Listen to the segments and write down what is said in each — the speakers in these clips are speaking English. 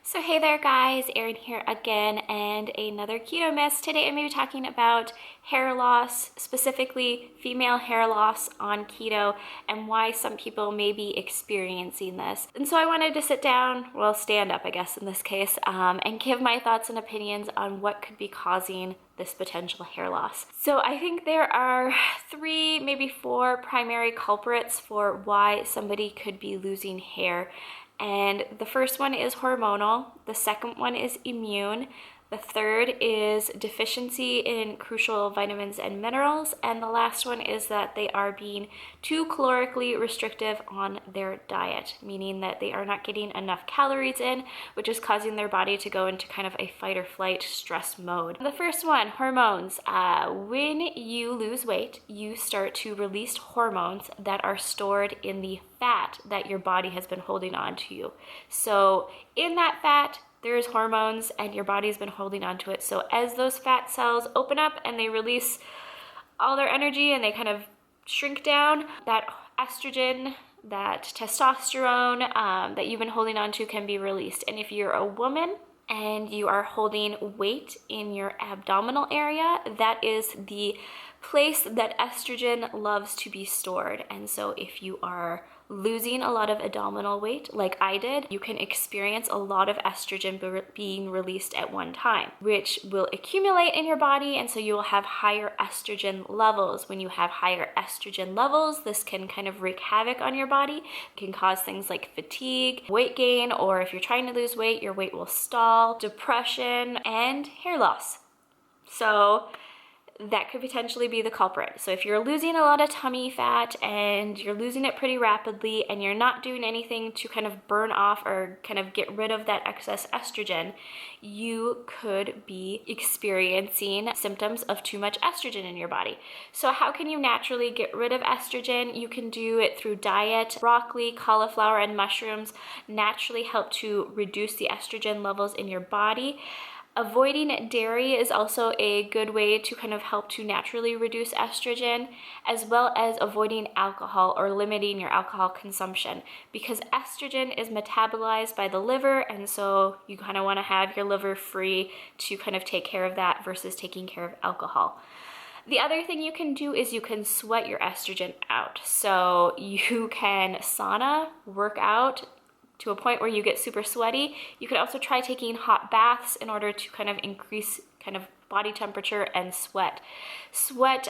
So hey there guys, Erin here again and another Ketomas. Today I'm going to be talking about hair loss, specifically female hair loss on keto and why some people may be experiencing this. And so I wanted to sit down, well stand up I guess in this case, and give my thoughts and opinions on what could be causing this potential hair loss. So I think there are 3, maybe 4 primary culprits for why somebody could be losing hair. And the first one is hormonal, the second one is immune, the third is deficiency in crucial vitamins and minerals, and the last one is that they are being too calorically restrictive on their diet, meaning that they are not getting enough calories in, which is causing their body to go into kind of a fight or flight stress mode. The first one, hormones. When you lose weight, you start to release hormones that are stored in the fat that your body has been holding on to you. So in that fat, there's hormones and your body's been holding on to it. So as those fat cells open up and they release all their energy and they kind of shrink down, that estrogen, that testosterone that you've been holding on to can be released. And if you're a woman and you are holding weight in your abdominal area, that is the place that estrogen loves to be stored. And so if you are losing a lot of abdominal weight like I did, you can experience a lot of estrogen being released at one time, which will accumulate in your body, and so you will have higher estrogen levels. When you have higher estrogen levels, this can kind of wreak havoc on your body. It can cause things like fatigue, weight gain, or if you're trying to lose weight, your weight will stall, depression, and hair loss. So that could potentially be the culprit. So if you're losing a lot of tummy fat and you're losing it pretty rapidly and you're not doing anything to kind of burn off or kind of get rid of that excess estrogen, you could be experiencing symptoms of too much estrogen in your body. So how can you naturally get rid of estrogen? You can do it through diet. Broccoli, cauliflower, and mushrooms naturally help to reduce the estrogen levels in your body. Avoiding dairy is also a good way to kind of help to naturally reduce estrogen, as well as avoiding alcohol or limiting your alcohol consumption, because estrogen is metabolized by the liver, and so you kind of want to have your liver free to kind of take care of that versus taking care of alcohol. The other thing you can do is you can sweat your estrogen out. So you can sauna, work out to a point where you get super sweaty. You could also try taking hot baths in order to kind of increase kind of body temperature and sweat. Sweat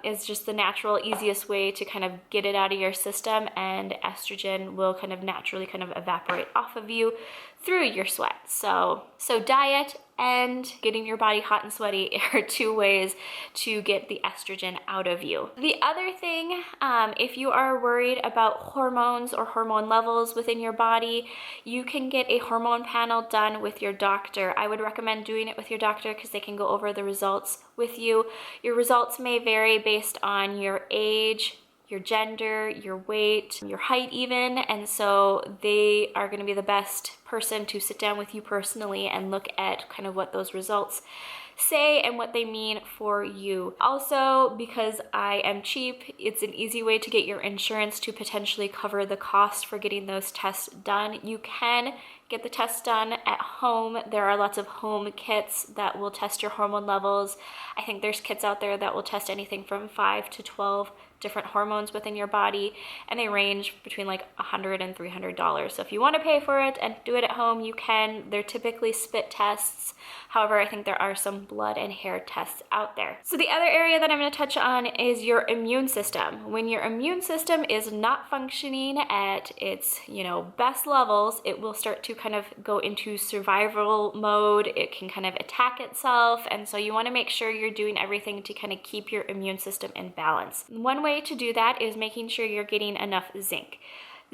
is just the natural, easiest way to kind of get it out of your system, and estrogen will kind of naturally kind of evaporate off of you through your sweat. So diet and getting your body hot and sweaty are 2 ways to get the estrogen out of you. The other thing, if you are worried about hormones or hormone levels within your body, you can get a hormone panel done with your doctor. I would recommend doing it with your doctor because they can go over the results with you. Your results may vary based on your age, your gender, your weight, your height even, and so they are going to be the best person to sit down with you personally and look at kind of what those results say and what they mean for you. Also, because I am cheap, it's an easy way to get your insurance to potentially cover the cost for getting those tests done. You can get the tests done at home. There are lots of home kits that will test your hormone levels. I think there's kits out there that will test anything from 5 to 12 different hormones within your body, and they range between like $100 and $300. So if you want to pay for it and do it at home, you can. They're typically spit tests. However, I think there are some blood and hair tests out there. So the other area that I'm going to touch on is your immune system. When your immune system is not functioning at its, best levels, it will start to kind of go into survival mode. It can kind of attack itself, and so you want to make sure you're doing everything to kind of keep your immune system in balance. One way to do that is making sure you're getting enough zinc.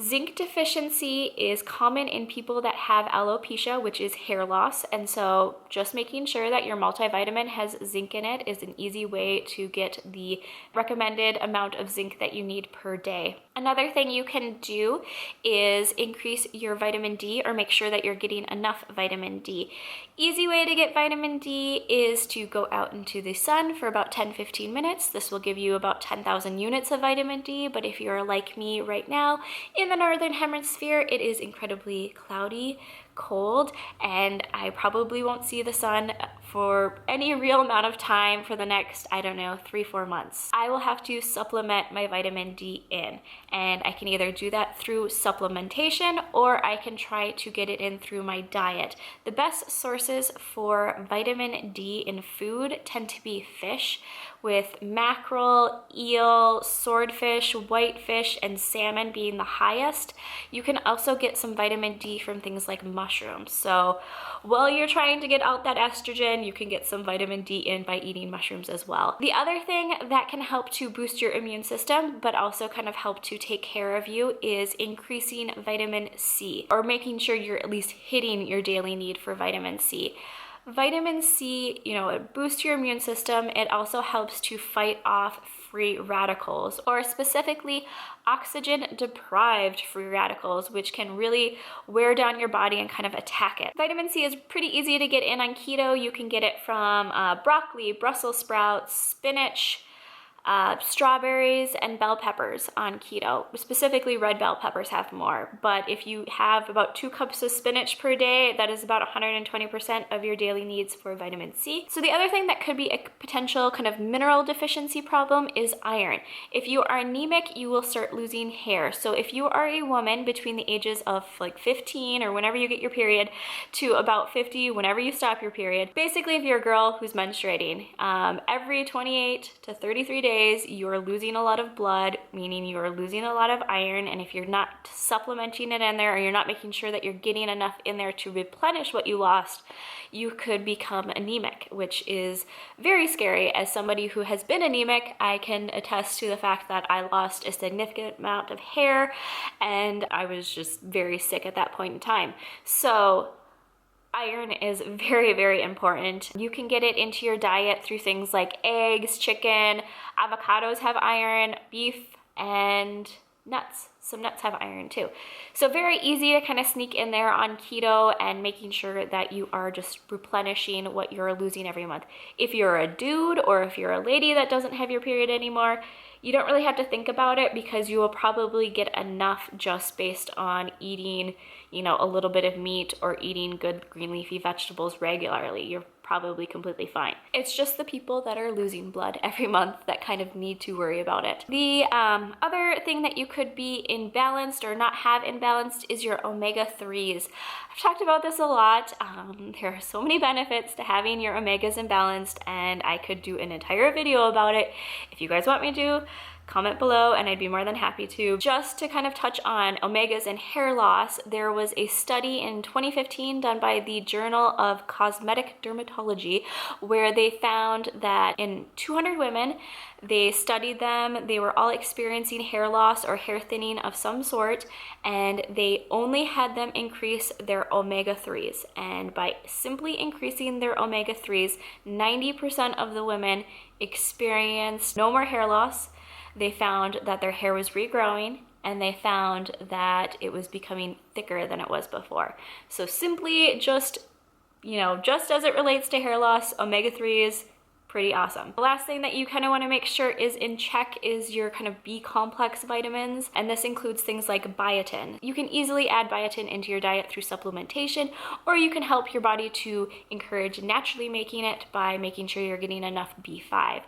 Zinc deficiency is common in people that have alopecia, which is hair loss, and so just making sure that your multivitamin has zinc in it is an easy way to get the recommended amount of zinc that you need per day. Another thing you can do is increase your vitamin D, or make sure that you're getting enough vitamin D. Easy way to get vitamin D is to go out into the sun for about 10-15 minutes. This will give you about 10,000 units of vitamin D, but if you're like me right now, in the northern hemisphere, it is incredibly cloudy, cold, and I probably won't see the sun for any real amount of time for the next, I don't know, 3-4 months. I will have to supplement my vitamin D in, and I can either do that through supplementation or I can try to get it in through my diet. The best sources for vitamin D in food tend to be fish, with mackerel, eel, swordfish, whitefish, and salmon being the highest. You can also get some vitamin D from things like mushrooms. So while you're trying to get out that estrogen, you can get some vitamin D in by eating mushrooms as well. The other thing that can help to boost your immune system, but also kind of help to take care of you, is increasing vitamin C, or making sure you're at least hitting your daily need for vitamin C. Vitamin C, it boosts your immune system. It also helps to fight off free radicals, or specifically oxygen-deprived free radicals, which can really wear down your body and kind of attack it. Vitamin C is pretty easy to get in on keto. You can get it from broccoli, Brussels sprouts, spinach, strawberries, and bell peppers on keto. Specifically, red bell peppers have more, but if you have about 2 cups of spinach per day, that is about 120% of your daily needs for vitamin C. So the other thing that could be a potential kind of mineral deficiency problem is iron. If you are anemic, you will start losing hair. So if you are a woman between the ages of like 15 or whenever you get your period to about 50 whenever you stop your period, basically if you're a girl who's menstruating, every 28 to 33 days, you're losing a lot of blood, meaning you're losing a lot of iron, and if you're not supplementing it in there, or you're not making sure that you're getting enough in there to replenish what you lost, you could become anemic, which is very scary. As somebody who has been anemic, I can attest to the fact that I lost a significant amount of hair, and I was just very sick at that point in time. So iron is very, very important. You can get it into your diet through things like eggs, chicken, avocados have iron, beef, and nuts. Some nuts have iron too. So very easy to kind of sneak in there on keto and making sure that you are just replenishing what you're losing every month. If you're a dude or if you're a lady that doesn't have your period anymore, you don't really have to think about it, because you will probably get enough just based on eating, a little bit of meat or eating good green leafy vegetables regularly. You're probably completely fine. It's just the people that are losing blood every month that kind of need to worry about it. The other thing that you could be imbalanced or not have imbalanced is your omega-3s. I've talked about this a lot. There are so many benefits to having your omegas imbalanced, and I could do an entire video about it. If you guys want me to, comment below and I'd be more than happy to. Just to kind of touch on omegas and hair loss, there was a study in 2015 done by the Journal of Cosmetic Dermatology where they found that in 200 women, they studied them, they were all experiencing hair loss or hair thinning of some sort, and they only had them increase their omega-3s. And by simply increasing their omega-3s, 90% of the women experienced no more hair loss. They found that their hair was regrowing, and they found that it was becoming thicker than it was before. So simply just as it relates to hair loss, omega-3s, pretty awesome. The last thing that you kind of want to make sure is in check is your kind of B-complex vitamins, and this includes things like biotin. You can easily add biotin into your diet through supplementation, or you can help your body to encourage naturally making it by making sure you're getting enough B5.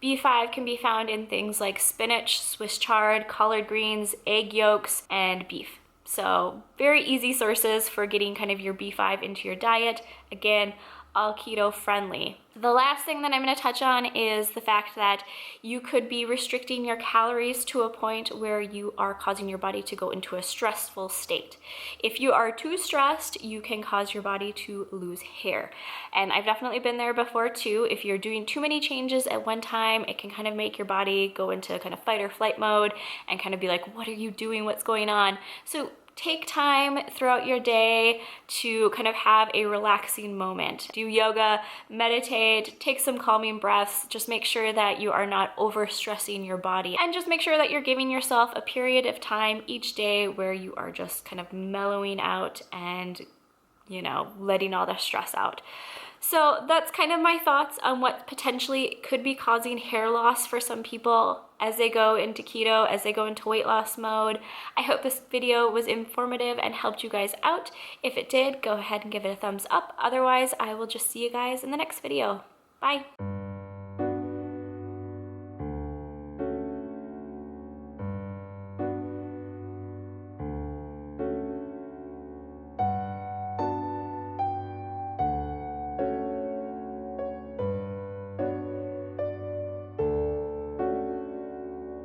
B5 can be found in things like spinach, Swiss chard, collard greens, egg yolks, and beef. So very easy sources for getting kind of your B5 into your diet. Again, all keto friendly. The last thing that I'm going to touch on is the fact that you could be restricting your calories to a point where you are causing your body to go into a stressful state. If you are too stressed, you can cause your body to lose hair. And I've definitely been there before too. If you're doing too many changes at one time, it can kind of make your body go into kind of fight or flight mode and kind of be like, what are you doing? What's going on? So take time throughout your day to kind of have a relaxing moment. Do yoga, meditate, take some calming breaths. Just make sure that you are not overstressing your body, and just make sure that you're giving yourself a period of time each day where you are just kind of mellowing out and you know, letting all the stress out. So that's kind of my thoughts on what potentially could be causing hair loss for some people as they go into keto, as they go into weight loss mode. I hope this video was informative and helped you guys out. If it did, go ahead and give it a thumbs up. Otherwise, I will just see you guys in the next video. Bye.